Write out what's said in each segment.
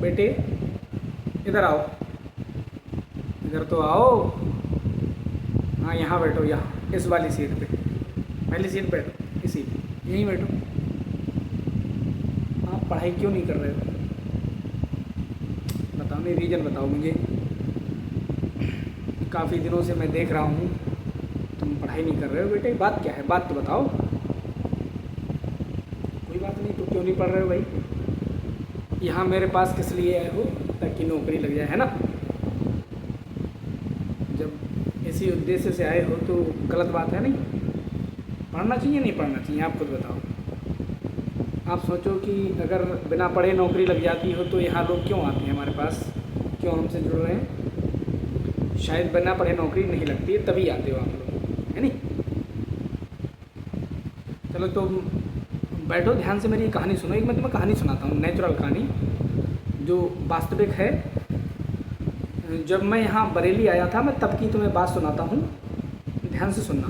बेटे इधर आओ, इधर तो आओ। हाँ यहाँ बैठो, यहाँ इस वाली सीट पे, पहली सीट बैठो, इसी यहीं बैठो। आप पढ़ाई क्यों नहीं कर रहे हो? बताओ, नहीं रीज़न बताओ मुझे। काफ़ी दिनों से मैं देख रहा हूँ तुम पढ़ाई नहीं कर रहे हो बेटे, बात क्या है? बात तो बताओ। कोई बात नहीं, तो क्यों नहीं पढ़ रहे हो भाई? यहाँ मेरे पास किस लिए आए हो? ताकि नौकरी लग जाए, है ना? जब इसी उद्देश्य से आए हो तो गलत बात है नहीं? पढ़ना चाहिए नहीं पढ़ना चाहिए, आप खुद बताओ। आप सोचो कि अगर बिना पढ़े नौकरी लग जाती हो तो यहाँ लोग क्यों आते हैं हमारे पास, क्यों हमसे जुड़ रहे हैं? शायद बिना पढ़े नौकरी नहीं लगती है तभी आते हो आप लोग, है नहीं? चलो तो बैठो, ध्यान से मेरी कहानी सुनो। एक मैं तुम्हें कहानी सुनाता हूँ, नेचुरल कहानी जो वास्तविक है। जब मैं यहाँ बरेली आया था, मैं तब की तुम्हें बात सुनाता हूँ, ध्यान से सुनना।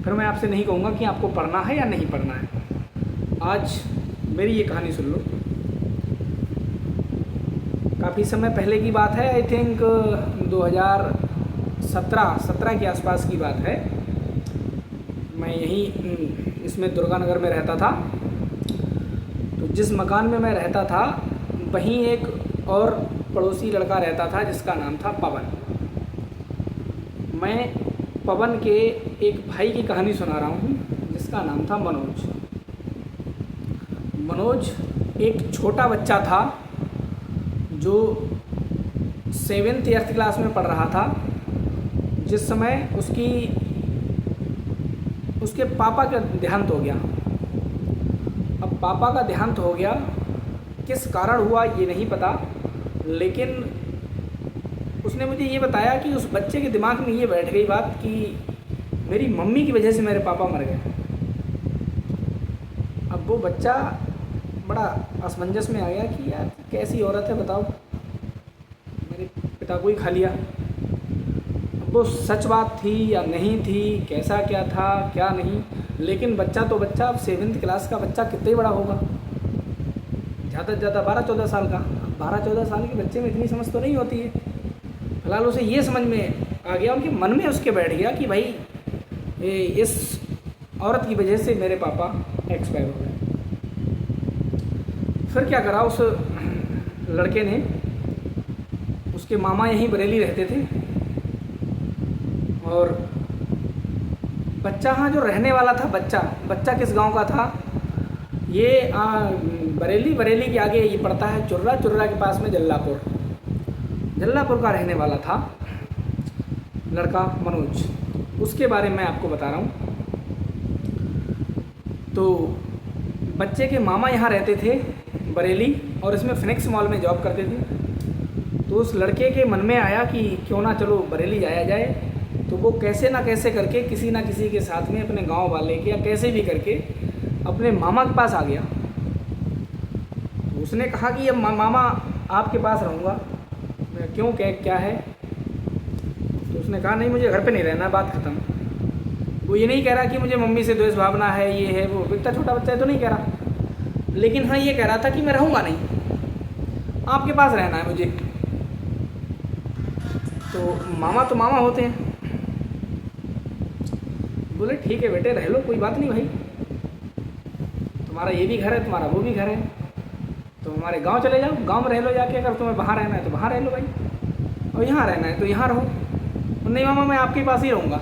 फिर मैं आपसे नहीं कहूँगा कि आपको पढ़ना है या नहीं पढ़ना है। आज मेरी ये कहानी सुन लो। काफ़ी समय पहले की बात है, आई थिंक 2017 के आसपास की बात है। मैं यहीं इसमें दुर्गानगर में रहता था। तो जिस मकान में मैं रहता था वहीं एक और पड़ोसी लड़का रहता था जिसका नाम था पवन। मैं पवन के एक भाई की कहानी सुना रहा हूँ जिसका नाम था मनोज। मनोज एक छोटा बच्चा था जो 7th 8th क्लास में पढ़ रहा था, जिस समय उसके पापा का देहांत हो गया। अब पापा का देहांत हो गया, किस कारण हुआ ये नहीं पता, लेकिन उसने मुझे ये बताया कि उस बच्चे के दिमाग में ये बैठ गई बात कि मेरी मम्मी की वजह से मेरे पापा मर गए। अब वो बच्चा बड़ा असमंजस में आ गया कि यार कैसी औरत है बताओ, मेरे पिता को ही खा लिया। अब वो सच बात थी या नहीं थी, कैसा क्या था क्या नहीं, लेकिन बच्चा तो बच्चा, अब 7th क्लास का बच्चा कितने बड़ा होगा? ज़्यादा से ज़्यादा 12-14 साल का। 12-14 साल के बच्चे में इतनी समझ तो नहीं होती है। फिलहाल उसे ये समझ में आ गया, उनके मन में उसके बैठ गया कि भाई इस औरत की वजह से मेरे पापा एक्सपायर हो गए। फिर क्या करा उस लड़के ने, उसके मामा यहीं बरेली रहते थे और बच्चा हाँ जो रहने वाला था, बच्चा किस गांव का था ये, बरेली के आगे ये पड़ता है चुर्रा के पास में जल्लापुर का रहने वाला था लड़का मनोज। उसके बारे में आपको बता रहा हूँ। तो बच्चे के मामा यहाँ रहते थे बरेली और इसमें फिनिक्स मॉल में जॉब करते थे। तो उस लड़के के मन में आया कि क्यों ना चलो बरेली जाया जाए। तो वो कैसे ना कैसे करके किसी ना किसी के साथ में अपने गांव वाले के या कैसे भी करके अपने मामा के पास आ गया। तो उसने कहा कि अब मामा आपके पास रहूँगा। मैं क्यों, क्या है? तो उसने कहा नहीं मुझे घर पे नहीं रहना, बात ख़त्म। वो ये नहीं कह रहा कि मुझे मम्मी से द्वेष भावना है, ये है वो, इतना छोटा बच्चा है तो नहीं कह रहा, लेकिन हाँ ये कह रहा था कि मैं रहूँगा नहीं, आपके पास रहना है मुझे। तो मामा होते हैं। बोले ठीक है बेटे रह लो, कोई बात नहीं भाई, तुम्हारा ये भी घर है तुम्हारा वो भी घर है, तो हमारे गांव चले जाओ, गांव में रह लो जाके। अगर तुम्हें वहाँ रहना है तो वहाँ रह लो भाई, और यहाँ रहना है तो यहाँ रहो। नहीं मामा मैं आपके पास ही रहूँगा।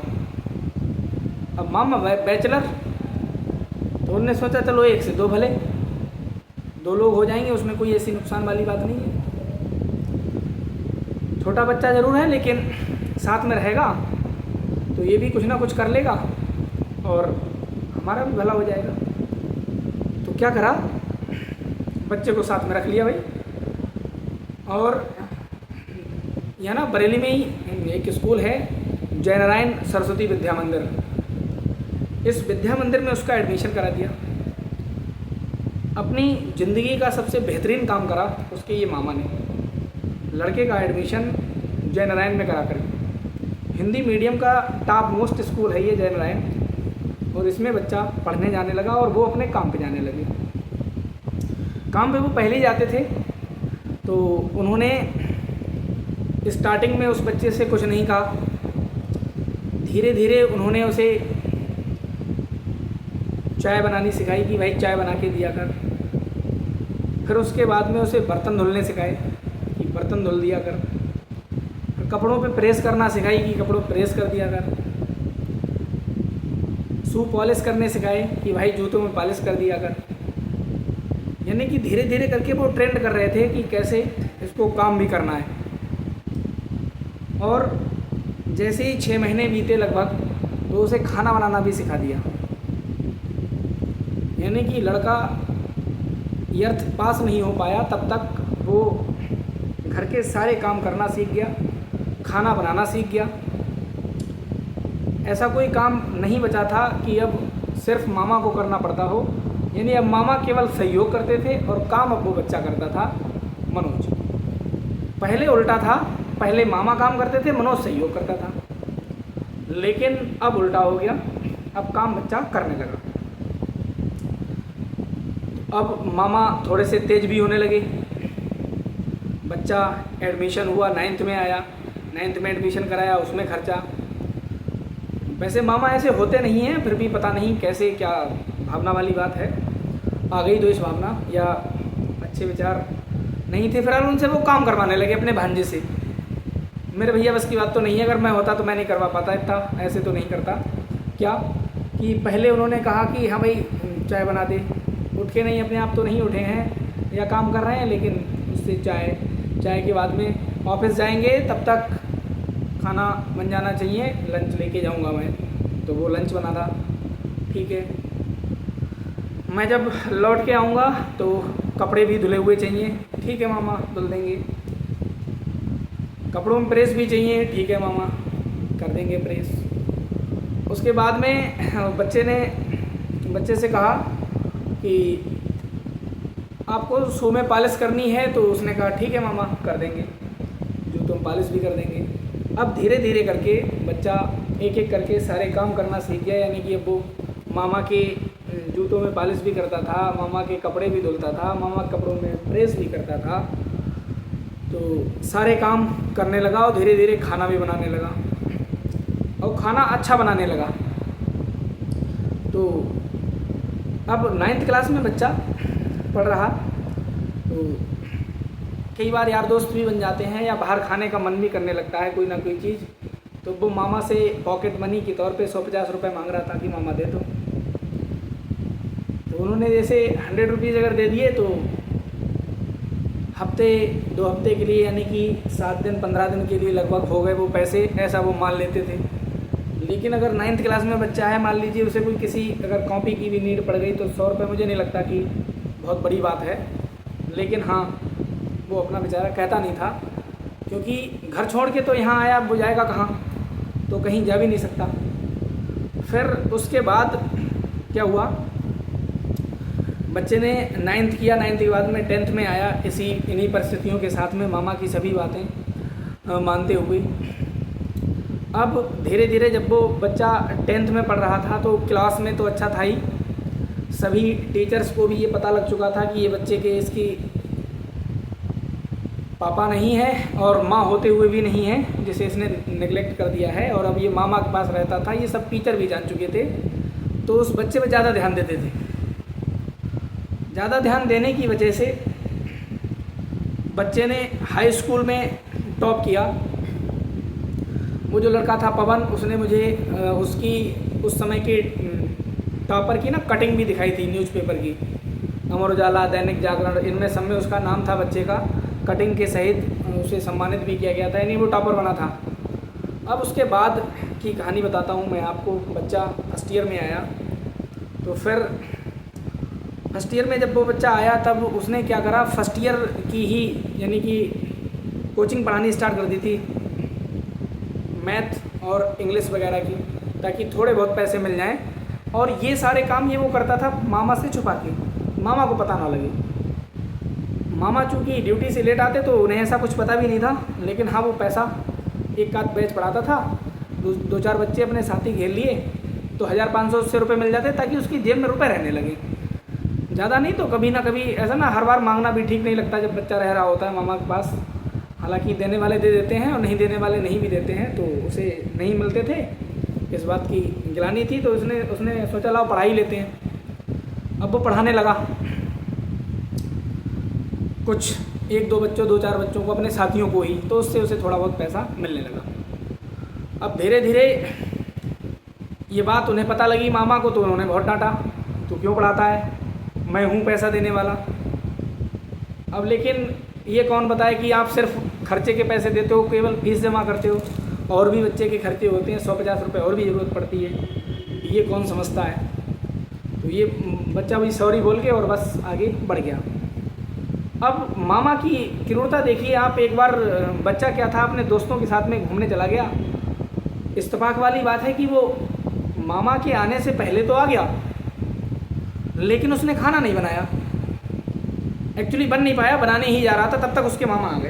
अब मामा बैचलर, तो उन्होंने सोचा चलो 1 से 2 भले, 2 लोग हो जाएंगे, उसमें कोई ऐसी नुकसान वाली बात नहीं है। छोटा बच्चा ज़रूर है लेकिन साथ में रहेगा तो ये भी कुछ ना कुछ कर लेगा और हमारा भी भला हो जाएगा। तो क्या करा, बच्चे को साथ में रख लिया भाई। और यहाँ ना बरेली में ही एक स्कूल है, जय नारायण सरस्वती विद्या मंदिर। इस विद्या मंदिर में उसका एडमिशन करा दिया। अपनी ज़िंदगी का सबसे बेहतरीन काम करा उसके ये मामा ने, लड़के का एडमिशन जय नारायण में करा कर। हिंदी मीडियम का टॉप मोस्ट स्कूल है ये जय नारायण, और इसमें बच्चा पढ़ने जाने लगा और वो अपने काम पे जाने लगे। काम पे वो पहले ही जाते थे, तो उन्होंने स्टार्टिंग में उस बच्चे से कुछ नहीं कहा, धीरे धीरे उन्होंने उसे चाय बनानी सिखाई कि भाई चाय बना के दिया कर। फिर उसके बाद में उसे बर्तन धुलने सिखाए कि बर्तन धुल दिया कर। फिर कपड़ों पे प्रेस करना सिखाई कि कपड़ों पे प्रेस कर दिया कर। शू पॉलिश करने सिखाए कि भाई जूतों में पॉलिश कर दिया कर। यानी कि धीरे धीरे करके वो ट्रेंड कर रहे थे कि कैसे इसको काम भी करना है। और जैसे ही 6 महीने बीते लगभग, तो उसे खाना बनाना भी सिखा दिया। यानी कि लड़का यर्थ पास नहीं हो पाया तब तक वो घर के सारे काम करना सीख गया, खाना बनाना सीख गया। ऐसा कोई काम नहीं बचा था कि अब सिर्फ मामा को करना पड़ता हो। यानी अब मामा केवल सहयोग करते थे और काम अब वो बच्चा करता था, मनोज। पहले उल्टा था, पहले मामा काम करते थे, मनोज सहयोग करता था। लेकिन अब उल्टा हो गया, अब काम बच्चा करने लगा। अब मामा थोड़े से तेज भी होने लगे। बच्चा एडमिशन हुआ, 9th में आया, 9th में एडमिशन कराया, उसमें खर्चा। वैसे मामा ऐसे होते नहीं हैं, फिर भी पता नहीं कैसे, क्या भावना वाली बात है, आ गई द्वेष भावना या अच्छे विचार नहीं थे। फिलहाल उनसे वो काम करवाने लगे अपने भांजे से। मेरे भैया बस की बात तो नहीं है, अगर मैं होता तो मैं नहीं करवा पाता इतना, ऐसे तो नहीं करता। क्या कि पहले उन्होंने कहा कि हाँ भाई चाय बना दे, उठ के नहीं, अपने आप तो नहीं उठे हैं या काम कर रहे हैं, लेकिन उससे चाय के बाद में ऑफिस जाएंगे, तब तक खाना बन जाना चाहिए, लंच लेके जाऊंगा मैं। तो वो लंच बना था, ठीक है। मैं जब लौट के आऊँगा तो कपड़े भी धुले हुए चाहिए, ठीक है मामा, धुल देंगे। कपड़ों में प्रेस भी चाहिए, ठीक है मामा, कर देंगे प्रेस। उसके बाद में बच्चे से कहा कि आपको शू में पॉलिश करनी है, तो उसने कहा ठीक है मामा, कर देंगे, जूतों में पॉलिश भी कर देंगे। अब धीरे धीरे करके बच्चा एक एक करके सारे काम करना सीख गया। यानी कि अब वो मामा के जूतों में पॉलिश भी करता था, मामा के कपड़े भी धुलता था, मामा के कपड़ों में प्रेस भी करता था। तो सारे काम करने लगा और धीरे धीरे खाना भी बनाने लगा और खाना अच्छा बनाने लगा। तो अब 9th क्लास में बच्चा पढ़ रहा, तो कई बार यार दोस्त भी बन जाते हैं या बाहर खाने का मन भी करने लगता है कोई ना कोई चीज़। तो वो मामा से पॉकेट मनी के तौर पे 150 रुपये मांग रहा था कि मामा दे दो। तो उन्होंने जैसे 100 रुपीज़ अगर दे दिए तो हफ्ते 2 हफ्ते के लिए, यानी कि 7 दिन 15 दिन के लिए लगभग हो गए वो पैसे, ऐसा वो मान लेते थे। लेकिन अगर 9th क्लास में बच्चा है, मान लीजिए उसे कोई किसी अगर कॉपी की भी नीड पड़ गई, तो 100 रुपये मुझे नहीं लगता कि बहुत बड़ी बात है। लेकिन हाँ, वो अपना बेचारा कहता नहीं था, क्योंकि घर छोड़ के तो यहाँ आया, वो जाएगा कहाँ, तो कहीं जा भी नहीं सकता। फिर उसके बाद क्या हुआ, बच्चे ने 9th किया, 9th के बाद में 10th में आया, इन्हीं परिस्थितियों के साथ में मामा की सभी बातें मानते हुए। अब धीरे धीरे जब वो बच्चा 10th में पढ़ रहा था, तो क्लास में तो अच्छा था ही, सभी टीचर्स को भी ये पता लग चुका था कि ये बच्चे के इसकी पापा नहीं है और माँ होते हुए भी नहीं है, जिसे इसने नेगलेक्ट कर दिया है, और अब ये मामा के पास रहता था। ये सब टीचर भी जान चुके थे, तो उस बच्चे पे ज़्यादा ध्यान देते थे। ज़्यादा ध्यान देने की वजह से बच्चे ने हाई स्कूल में टॉप किया। वो जो लड़का था पवन, उसने मुझे उसकी उस समय के टॉपर की ना कटिंग भी दिखाई थी न्यूज़पेपर की, अमर उजाला, दैनिक जागरण, इनमें सब में उसका नाम था बच्चे का, कटिंग के सहित उसे सम्मानित भी किया गया था, यानी वो टॉपर बना था। अब उसके बाद की कहानी बताता हूँ मैं आपको। बच्चा फर्स्ट ईयर में आया, तो फिर फर्स्ट ईयर में जब वो बच्चा आया, तब उसने क्या करा, फर्स्ट ईयर की ही यानी कि कोचिंग पढ़ानी स्टार्ट कर दी थी, मैथ और इंग्लिश वगैरह की, ताकि थोड़े बहुत पैसे मिल जाएं। और ये सारे काम ये वो करता था मामा से छुपा के, मामा को पता ना लगे। मामा चूँकि ड्यूटी से लेट आते तो उन्हें ऐसा कुछ पता भी नहीं था, लेकिन हाँ वो पैसा एक आध बैच पढ़ाता था, 2-4 बच्चे अपने साथी घेर लिए तो 1500 रुपये मिल जाते, ताकि उसकी जेब में रुपए रहने लगे। ज़्यादा नहीं तो कभी ना कभी ऐसा ना, हर बार मांगना भी ठीक नहीं लगता जब बच्चा रह रहा होता है मामा के पास। हालांकि देने वाले दे देते हैं और नहीं देने वाले नहीं भी देते हैं, तो उसे नहीं मिलते थे, इस बात की गिलानी थी, तो उसने उसने सोचा लाओ पढ़ा ही लेते हैं। अब वो पढ़ाने लगा कुछ 1-2 बच्चों 2-4 बच्चों को, अपने साथियों को ही, तो उससे उसे थोड़ा बहुत पैसा मिलने लगा। अब धीरे धीरे ये बात उन्हें पता लगी मामा को, तो उन्होंने बहुत डांटा, तू क्यों पढ़ाता है, मैं हूँ पैसा देने वाला। अब लेकिन ये कौन बताए कि आप सिर्फ खर्चे के पैसे देते हो, केवल फीस जमा करते हो, और भी बच्चे के खर्चे होते हैं, 150 रुपये और भी ज़रूरत पड़ती है, ये कौन समझता है। तो ये बच्चा भी सॉरी बोल के और बस आगे बढ़ गया। अब मामा की क्रूरता देखिए आप। एक बार बच्चा क्या था, अपने दोस्तों के साथ में घूमने चला गया। इत्तेफाक वाली बात है कि वो मामा के आने से पहले तो आ गया, लेकिन उसने खाना नहीं बनाया। एक्चुअली बन नहीं पाया, बनाने ही जा रहा था, तब तक उसके मामा आ गए।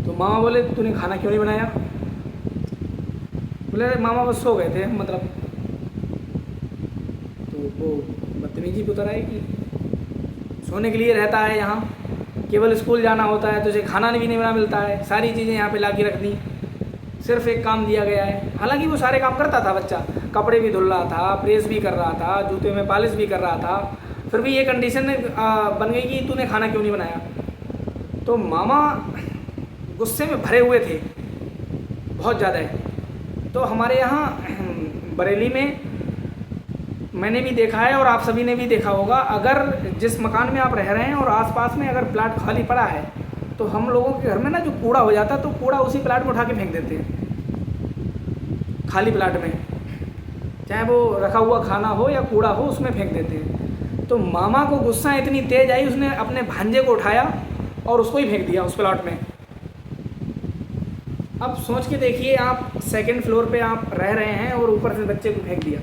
तो मामा बोले तूने खाना क्यों नहीं बनाया? बोले मामा बस सो गए थे, मतलब। तो वो बदतमीजी पे उतर आए कि सोने के लिए रहता है यहाँ, केवल स्कूल जाना होता है, तुझे खाना भी नहीं बना मिलता है, सारी चीज़ें यहाँ पे ला के रख दी, सिर्फ एक काम दिया गया है। हालांकि वो सारे काम करता था बच्चा, कपड़े भी धुल रहा था, प्रेस भी कर रहा था, जूते में पॉलिश भी कर रहा था, फिर भी ये कंडीशन बन गई कि तूने खाना क्यों नहीं बनाया। तो मामा गुस्से में भरे हुए थे बहुत ज़्यादा है। तो हमारे यहाँ बरेली में मैंने भी देखा है और आप सभी ने भी देखा होगा, अगर जिस मकान में आप रह रहे हैं और आसपास में अगर प्लाट खाली पड़ा है, तो हम लोगों के घर में ना जो कूड़ा हो जाता है, तो कूड़ा उसी प्लाट में उठा के फेंक देते हैं, खाली प्लाट में, चाहे वो रखा हुआ खाना हो या कूड़ा हो, उसमें फेंक देते हैं। तो मामा को गुस्सा इतनी तेज आई, उसने अपने भांजे को उठाया और उसको ही फेंक दिया उस प्लाट में। अब सोच के देखिए आप, 2nd फ्लोर पे आप रह रहे हैं और ऊपर से बच्चे को फेंक दिया।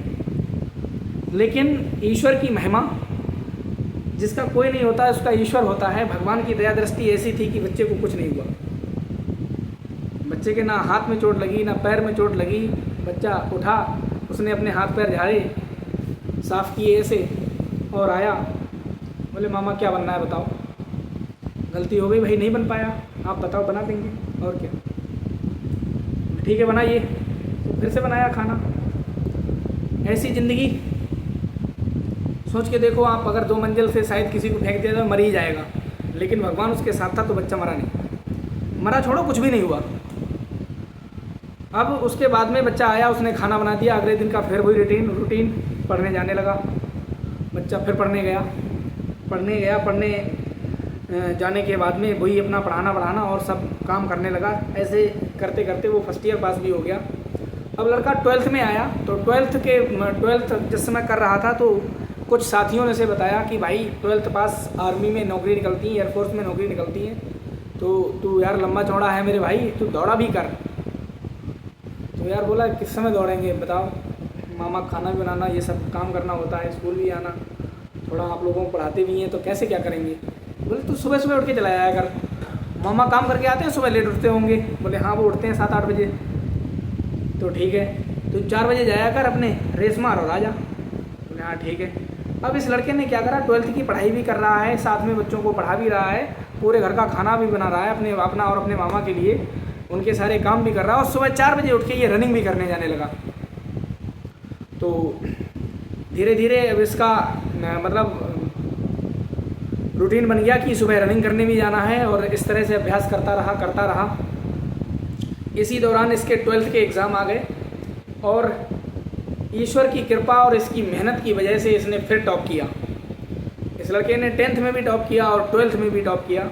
लेकिन ईश्वर की महिमा, जिसका कोई नहीं होता उसका ईश्वर होता है। भगवान की दया दृष्टि ऐसी थी कि बच्चे को कुछ नहीं हुआ। बच्चे के ना हाथ में चोट लगी ना पैर में चोट लगी। बच्चा उठा, उसने अपने हाथ पैर झाड़े, साफ़ किए ऐसे और आया। बोले मामा क्या बनना है बताओ? गलती हो गई भाई, नहीं बन पाया, आप बताओ बना देंगे और क्या। ठीक है बनाइए। तो फिर से बनाया खाना। ऐसी ज़िंदगी सोच के देखो आप, अगर 2 मंजिल से शायद किसी को फेंक दिया तो मर ही जाएगा, लेकिन भगवान उसके साथ था तो बच्चा मरा नहीं। मरा छोड़ो, कुछ भी नहीं हुआ। अब उसके बाद में बच्चा आया, उसने खाना बना दिया। अगले दिन का फिर वही रूटीन, पढ़ने जाने लगा बच्चा। फिर पढ़ने जाने के बाद में वही अपना पढ़ाना और सब काम करने लगा। ऐसे करते करते वो फर्स्ट ईयर पास भी हो गया। अब लड़का 12th में आया, तो 12th जिस समय कर रहा था, तो कुछ साथियों ने उसे बताया कि भाई 12th पास आर्मी में नौकरी निकलती है, एयरफोर्स में नौकरी निकलती है, तो तू यार लंबा चौड़ा है मेरे भाई, तू दौड़ा भी कर। तो यार बोला किस समय दौड़ेंगे बताओ, मामा खाना भी बनाना, ये सब काम करना होता है, स्कूल भी आना, थोड़ा आप लोगों को पढ़ाते भी हैं, तो कैसे क्या करेंगे। बोले तू सुबह सुबह उठ के चला जाया कर, मामा काम करके आते हैं, सुबह लेट उठते होंगे। बोले हाँ वो उठते हैं 7-8 बजे। तो ठीक है, तो 4 बजे जाया कर, अपने रेस मार और आ जा। बोले हाँ ठीक है। अब इस लड़के ने क्या करा, 12th की पढ़ाई भी कर रहा है, साथ में बच्चों को पढ़ा भी रहा है, पूरे घर का खाना भी बना रहा है अपना और अपने मामा के लिए, उनके सारे काम भी कर रहा है, और सुबह 4 बजे उठ के ये रनिंग भी करने जाने लगा। तो धीरे धीरे अब इसका मतलब रूटीन बन गया कि सुबह रनिंग करने भी जाना है, और इस तरह से अभ्यास करता रहा। इसी दौरान इसके 12th के एग्ज़ाम आ गए, और ईश्वर की कृपा और इसकी मेहनत की वजह से इसने फिर टॉप किया। इस लड़के ने 10th में भी टॉप किया और 12th में भी टॉप किया।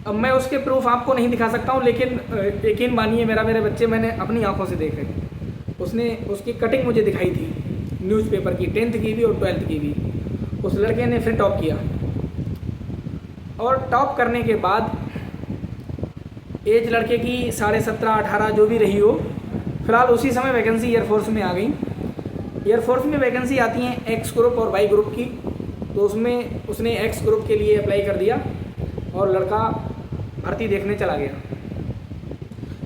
अब मैं उसके प्रूफ आपको नहीं दिखा सकता हूँ, लेकिन यकीन मानिए मेरे बच्चे मैंने अपनी आंखों से देखे। उसने उसकी कटिंग मुझे दिखाई थी न्यूज़पेपर की, 10th की भी और 12th की भी। उस लड़के ने फिर टॉप किया, और टॉप करने के बाद एज लड़के की 17.5-18 जो भी रही हो, फिलहाल उसी समय वैकेंसी एयरफोर्स में आ गई। एयरफोर्स में वैकेंसी आती हैं एक्स ग्रुप और वाई ग्रुप की, तो उसमें उसने एक्स ग्रुप के लिए अप्लाई कर दिया और लड़का भर्ती देखने चला गया।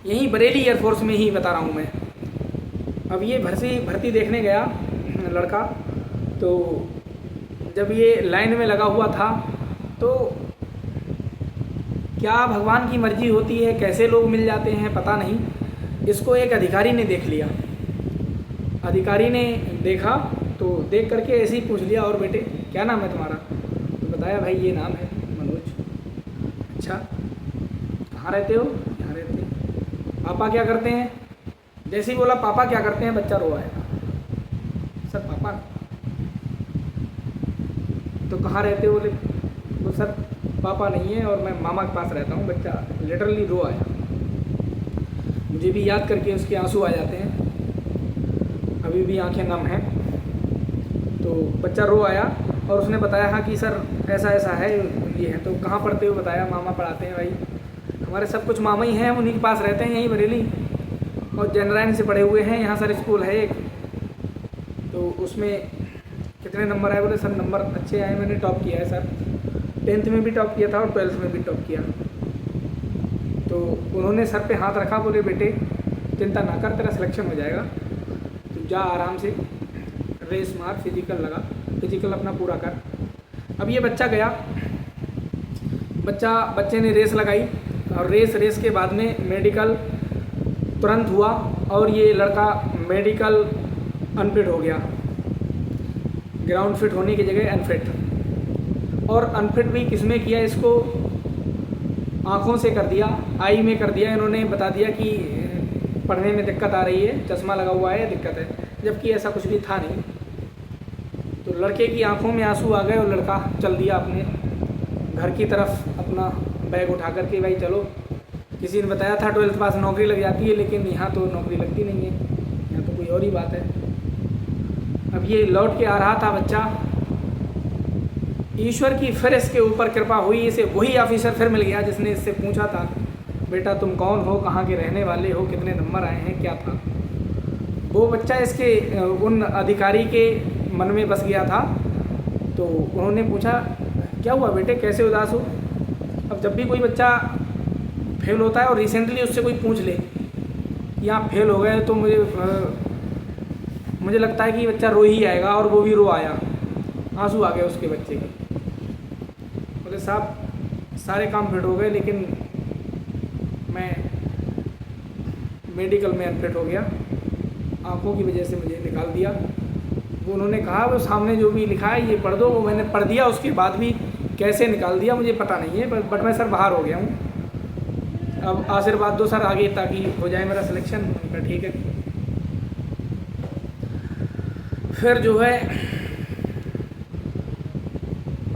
यहीं बरेली एयरफोर्स में ही बता रहा हूँ मैं। अब ये भर्ती देखने गया लड़का, तो जब ये लाइन में लगा हुआ था तो क्या भगवान की मर्जी होती है, कैसे लोग मिल जाते हैं पता नहीं, इसको एक अधिकारी ने देख लिया। अधिकारी ने देखा तो देख करके ऐसे ही पूछ लिया, और बेटे क्या नाम है तुम्हारा? तो बताया भाई ये नाम है मनोज। अच्छा कहाँ रहते हो? यहाँ रहते हैं। पापा क्या करते हैं? जैसे ही बोला पापा क्या करते हैं, बच्चा रो आया। सर पापा? तो कहाँ रहते हो? बोले तो सर पापा नहीं है और मैं मामा के पास रहता हूँ। बच्चा लिटरली रो आया। मुझे भी याद करके उसके आंसू आ जाते हैं, अभी भी आंखें नम हैं। तो बच्चा रो आया और उसने बताया हाँ कि सर ऐसा ऐसा है, ये है। तो कहाँ पढ़ते हो? बताया मामा पढ़ाते हैं। भाई हमारे सब कुछ मामा ही हैं, उन्हीं के पास रहते हैं यहीं बरेली, और जनरैन से पढ़े हुए हैं। यहाँ सर स्कूल है एक, तो उसमें कितने नंबर आए? बोले सर नंबर अच्छे आए, मैंने टॉप किया है सर, 10th में भी टॉप किया था और 12th में भी टॉप किया। तो उन्होंने सर पे हाथ रखा, बोले बेटे चिंता ना कर, तेरा सिलेक्शन हो जाएगा, तो जा आराम से रेस मार, फिजिकल लगा, फिजिकल अपना पूरा कर। अब ये बच्चा गया, बच्चे ने रेस लगाई और रेस के बाद में मेडिकल तुरंत हुआ और ये लड़का मेडिकल अनफिट हो गया, ग्राउंड फिट होने की जगह अनफिट। और अनफिट भी किसमें किया? इसको आँखों से कर दिया, आई में कर दिया। इन्होंने बता दिया कि पढ़ने में दिक्कत आ रही है, चश्मा लगा हुआ है, दिक्कत है, जबकि ऐसा कुछ भी था नहीं। तो लड़के की आंखों में आंसू आ गए और लड़का चल दिया अपने घर की तरफ, अपना बैग उठा करके। भाई चलो, किसी ने बताया था 12th पास नौकरी लग जाती है, लेकिन यहाँ तो नौकरी लगती नहीं है, यहाँ तो कोई और ही बात है। अब ये लौट के आ रहा था बच्चा, ईश्वर की फिर इसके ऊपर कृपा हुई, इसे वही ऑफिसर फिर मिल गया जिसने इससे पूछा था बेटा तुम कौन हो, कहाँ के रहने वाले हो, कितने नंबर आए हैं, क्या था। वो बच्चा इसके उन अधिकारी के मन में बस गया था। तो उन्होंने पूछा क्या हुआ बेटे, कैसे उदास हो? अब जब भी कोई बच्चा फेल होता है और रिसेंटली उससे कोई पूछ ले कि आप फेल हो गए, तो मुझे लगता है कि बच्चा रो ही आएगा, और वो भी रो आया, आंसू आ गए उसके बच्चे के। बोले साहब सारे काम फिट हो गए, लेकिन मैं मेडिकल में अनफिट हो गया, आंखों की वजह से मुझे निकाल दिया। वो उन्होंने कहा वो सामने जो भी लिखा है ये पढ़ दो, वो मैंने पढ़ दिया, उसके बाद भी कैसे निकाल दिया मुझे पता नहीं है, बट मैं सर बाहर हो गया हूँ। अब आशीर्वाद दो सर आगे ताकि हो जाए मेरा सिलेक्शन। ठीक है। फिर जो है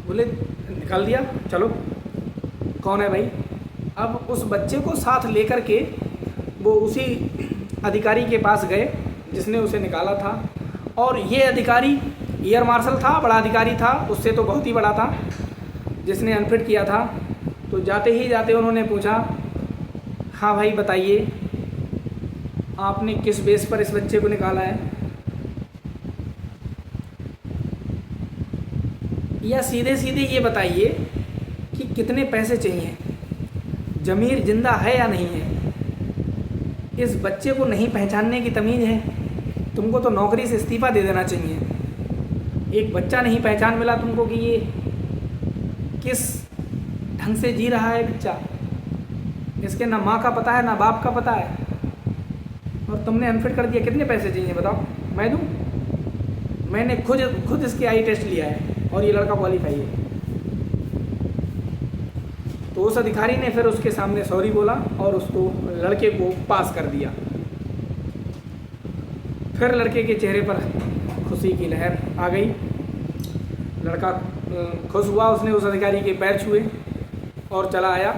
बोले निकाल दिया, चलो कौन है भाई? अब उस बच्चे को साथ लेकर के वो उसी अधिकारी के पास गए जिसने उसे निकाला था। और ये अधिकारी एयर मार्शल था, बड़ा अधिकारी था, उससे तो बहुत ही बड़ा था, जिसने अनफिट किया था। तो जाते ही जाते उन्होंने पूछा हाँ भाई बताइए आपने किस बेस पर इस बच्चे को निकाला है, या सीधे सीधे ये बताइए कि कितने पैसे चाहिए, ज़मीर जिंदा है या नहीं है। इस बच्चे को नहीं पहचानने की तमीज़ है? तुमको तो नौकरी से इस्तीफ़ा दे देना चाहिए। एक बच्चा नहीं पहचान मिला तुमको कि ये किस ढंग से जी रहा है बच्चा, इसके ना माँ का पता है ना बाप का पता है, और तुमने अनफिट कर दिया। कितने पैसे चाहिए बताओ, मैं दूँ? मैंने खुद इसके आई टेस्ट लिया है और ये लड़का क्वालिफाई है। तो उस अधिकारी ने फिर उसके सामने सॉरी बोला और उसको लड़के को पास कर दिया। फिर लड़के के चेहरे पर खुशी की लहर आ गई, लड़का खुश हुआ, उसने उस अधिकारी के पैर छुए और चला आया।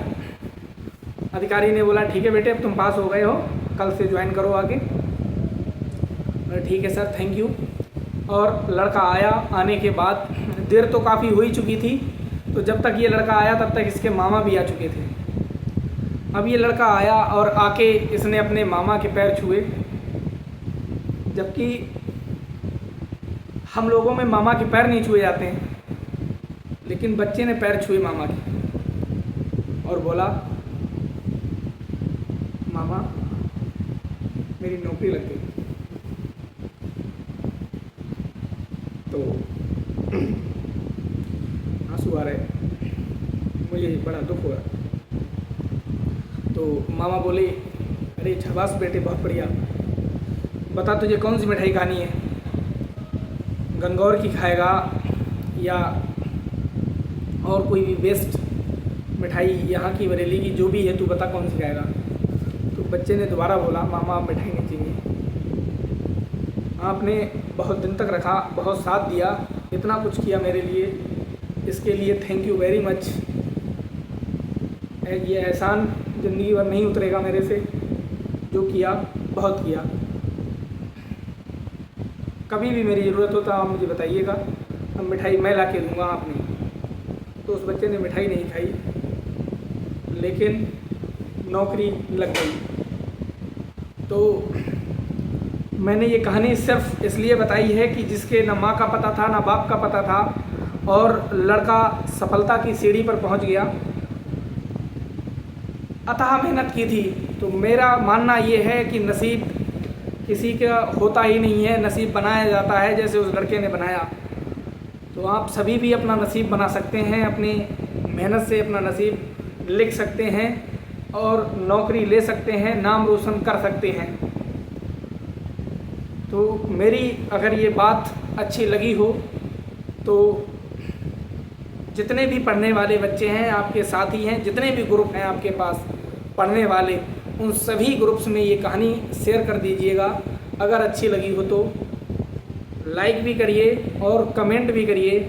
अधिकारी ने बोला ठीक है बेटे अब तुम पास हो गए हो, कल से ज्वाइन करो आगे। ठीक है सर थैंक यू। और लड़का आया, आने के बाद देर तो काफ़ी हो ही चुकी थी, तो जब तक ये लड़का आया तब तक इसके मामा भी आ चुके थे। अब ये लड़का आया और आके इसने अपने मामा के पैर छुए, जबकि हम लोगों में मामा के पैर नहीं छुए जाते हैं, लेकिन बच्चे ने पैर छुए मामा के और बोला मामा मेरी नौकरी लग गई। तो आ रहे, मुझे बड़ा दुख हुआ। तो मामा बोले, अरे शाबाश बेटे, बहुत बढ़िया, बता तुझे कौन सी मिठाई खानी है, गंगौर की खाएगा या और कोई भी बेस्ट मिठाई यहाँ की बरेली की जो भी है, तू बता कौन सी खाएगा। तो बच्चे ने दोबारा बोला, मामा मिठाई नहीं चाहिए। आपने बहुत दिन तक रखा, बहुत साथ दिया, इतना कुछ किया मेरे लिए, इसके लिए थैंक यू वेरी मच। ये एहसान ज़िंदगी भर नहीं उतरेगा मेरे से, जो किया बहुत किया। कभी भी मेरी ज़रूरत हो तो आप मुझे बताइएगा, अब मिठाई मैं ला के दूँगा, आप नहीं। तो उस बच्चे ने मिठाई नहीं खाई, लेकिन नौकरी लग गई। तो मैंने ये कहानी सिर्फ इसलिए बताई है कि जिसके न माँ का पता था, ना बाप का पता था, और लड़का सफलता की सीढ़ी पर पहुंच गया, अथाह मेहनत की थी। तो मेरा मानना ये है कि नसीब किसी का होता ही नहीं है, नसीब बनाया जाता है, जैसे उस लड़के ने बनाया। तो आप सभी भी अपना नसीब बना सकते हैं, अपनी मेहनत से अपना नसीब लिख सकते हैं और नौकरी ले सकते हैं, नाम रोशन कर सकते हैं। तो मेरी अगर ये बात अच्छी लगी हो तो जितने भी पढ़ने वाले बच्चे हैं, आपके साथी हैं, जितने भी ग्रुप हैं आपके पास पढ़ने वाले, उन सभी ग्रुप्स में ये कहानी शेयर कर दीजिएगा। अगर अच्छी लगी हो तो लाइक भी करिए और कमेंट भी करिए,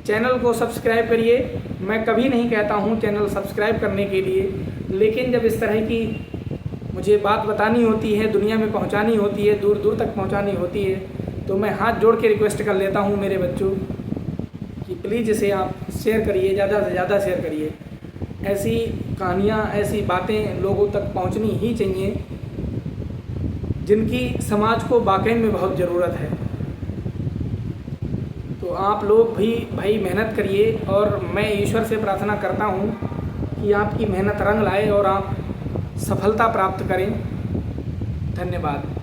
चैनल को सब्सक्राइब करिए। मैं कभी नहीं कहता हूँ चैनल सब्सक्राइब करने के लिए, लेकिन जब इस तरह की मुझे बात बतानी होती है, दुनिया में पहुँचानी होती है, दूर दूर तक पहुँचानी होती है, तो मैं हाथ जोड़ के रिक्वेस्ट कर लेता हूँ मेरे बच्चों कि प्लीज़ इसे आप शेयर करिए, ज़्यादा से ज़्यादा शेयर करिए। ऐसी कहानियाँ, ऐसी बातें लोगों तक पहुँचनी ही चाहिए जिनकी समाज को वाकई में बहुत ज़रूरत है। तो आप लोग भी भाई मेहनत करिए, और मैं ईश्वर से प्रार्थना करता हूँ कि आपकी मेहनत रंग लाए और आप सफलता प्राप्त करें। धन्यवाद।